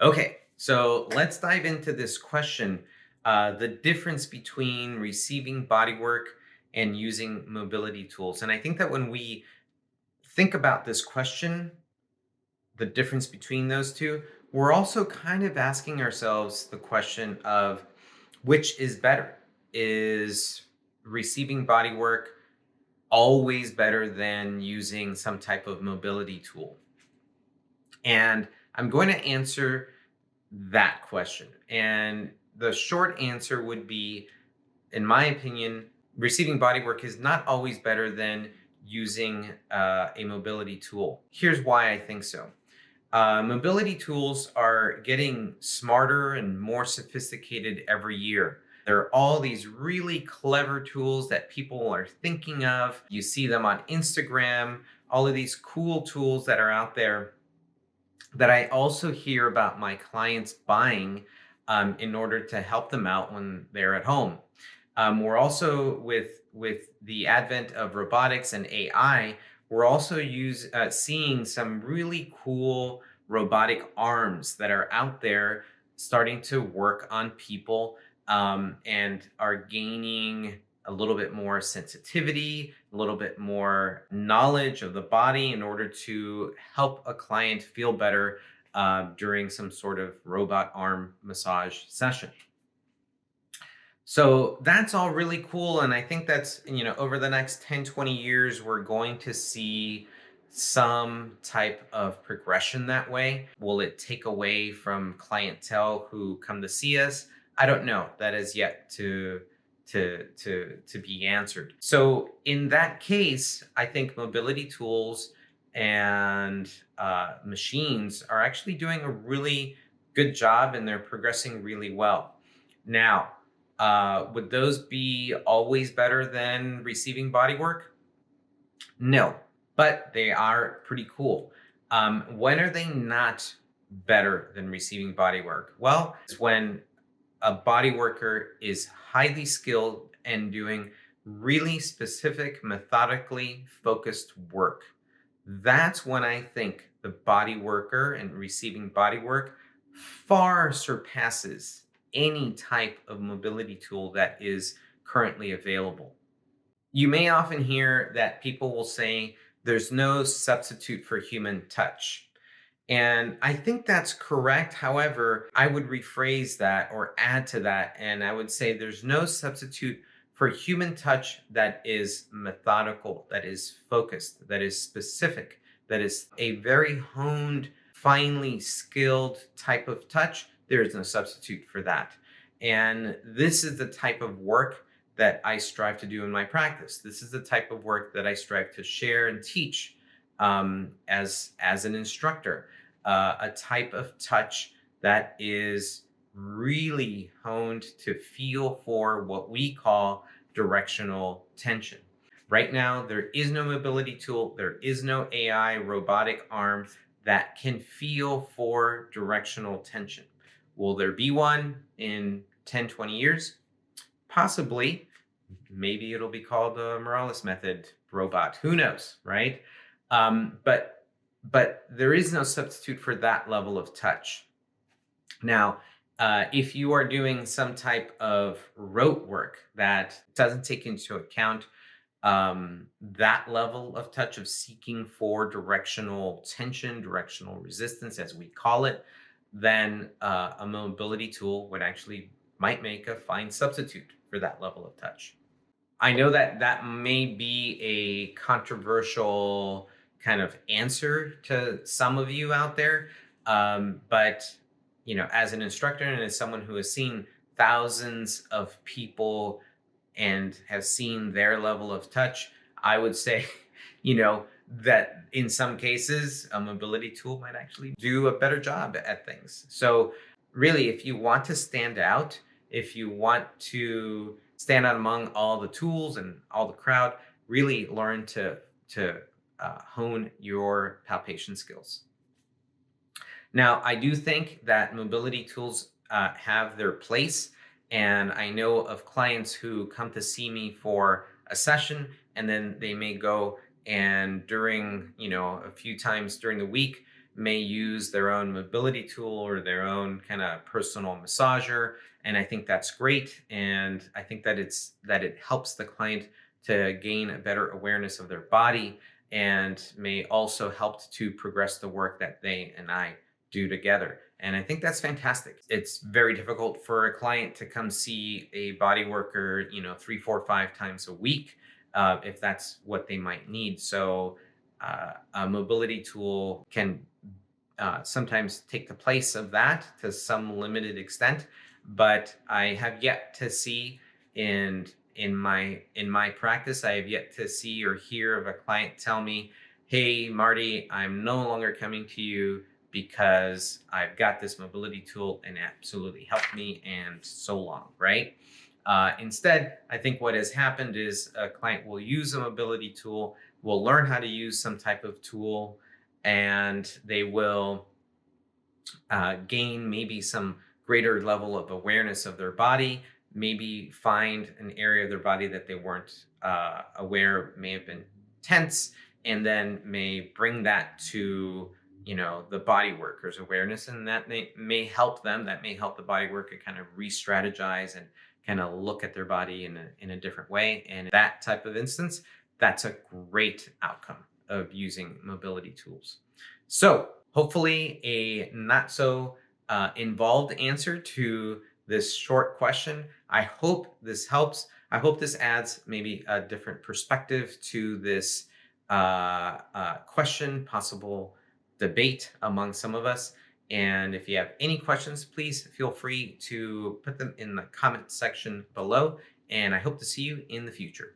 Okay, so let's dive into this question, the difference between receiving bodywork and using mobility tools. And I think that when we think about this question, the difference between those two, we're also kind of asking ourselves the question of which is better? Is receiving bodywork always better than using some type of mobility tool? And I'm going to answer that question. And the short answer would be, in my opinion, receiving bodywork is not always better than using a mobility tool. Here's why I think so. Mobility tools are getting smarter and more sophisticated every year. There are all these really clever tools that people are thinking of. You see them on Instagram, all of these cool tools that are out there that I also hear about my clients buying in order to help them out when they're at home. We're also with the advent of robotics and AI, we're also seeing some really cool robotic arms that are out there starting to work on people and are gaining a little bit more sensitivity, a little bit more knowledge of the body in order to help a client feel better during some sort of robot arm massage session. So that's all really cool. And I think that's, over the next 10, 20 years, we're going to see some type of progression that way. Will it take away from clientele who come to see us? I don't know. That is yet to be answered. So in that case, I think mobility tools and machines are actually doing a really good job and they're progressing really well. Now, would those be always better than receiving body work? No, but they are pretty cool. When are they not better than receiving body work? Well, it's when a body worker is highly skilled and doing really specific, methodically focused work. That's when I think the body worker and receiving body work far surpasses any type of mobility tool that is currently available. You may often hear that people will say there's no substitute for human touch. And I think that's correct. However, I would rephrase that or add to that. And I would say there's no substitute for human touch that is methodical, that is focused, that is specific, that is a very honed, finely skilled type of touch. There is no substitute for that. And this is the type of work that I strive to do in my practice. This is the type of work that I strive to share and teach as an instructor, a type of touch that is really honed to feel for what we call directional tension. Right now, there is no mobility tool, there is no AI robotic arm that can feel for directional tension. Will there be one in 10, 20 years? Possibly. Maybe it'll be called the Morales method robot. Who knows, right? But there is no substitute for that level of touch. Now, if you are doing some type of rote work that doesn't take into account that level of touch of seeking for directional tension, directional resistance, as we call it, then a mobility tool would actually might make a fine substitute for that level of touch. I know that that may be a controversial kind of answer to some of you out there, but as an instructor and as someone who has seen thousands of people and has seen their level of touch, I would say, that in some cases, a mobility tool might actually do a better job at things. So, really, if you want to stand out, if you want to stand out among all the tools and all the crowd, really learn to hone your palpation skills. Now, I do think that mobility tools have their place. And I know of clients who come to see me for a session and then they may go and during, a few times during the week may use their own mobility tool or their own kind of personal massager. And I think that's great. And I think that it helps the client to gain a better awareness of their body, and may also help to progress the work that they and I do together. And I think that's fantastic. It's very difficult for a client to come see a body worker, 3, 4, 5 times a week, if that's what they might need. So a mobility tool can sometimes take the place of that to some limited extent. But I have yet to see in my practice, I have yet to see or hear of a client tell me, "Hey, Marty, I'm no longer coming to you because I've got this mobility tool and it absolutely helped me, and so long." Right? Instead, I think what has happened is a client will use a mobility tool, will learn how to use some type of tool, and they will gain maybe some greater level of awareness of their body, maybe find an area of their body that they weren't aware may have been tense, and then may bring that to the body worker's awareness, and that may help them. That may help the body worker kind of re-strategize and kind of look at their body in a different way. And in that type of instance, that's a great outcome of using mobility tools. So, hopefully, a not so involved answer to this short question. I hope this helps. I hope this adds maybe a different perspective to this question, possible debate among some of us. And if you have any questions, please feel free to put them in the comment section below. And I hope to see you in the future.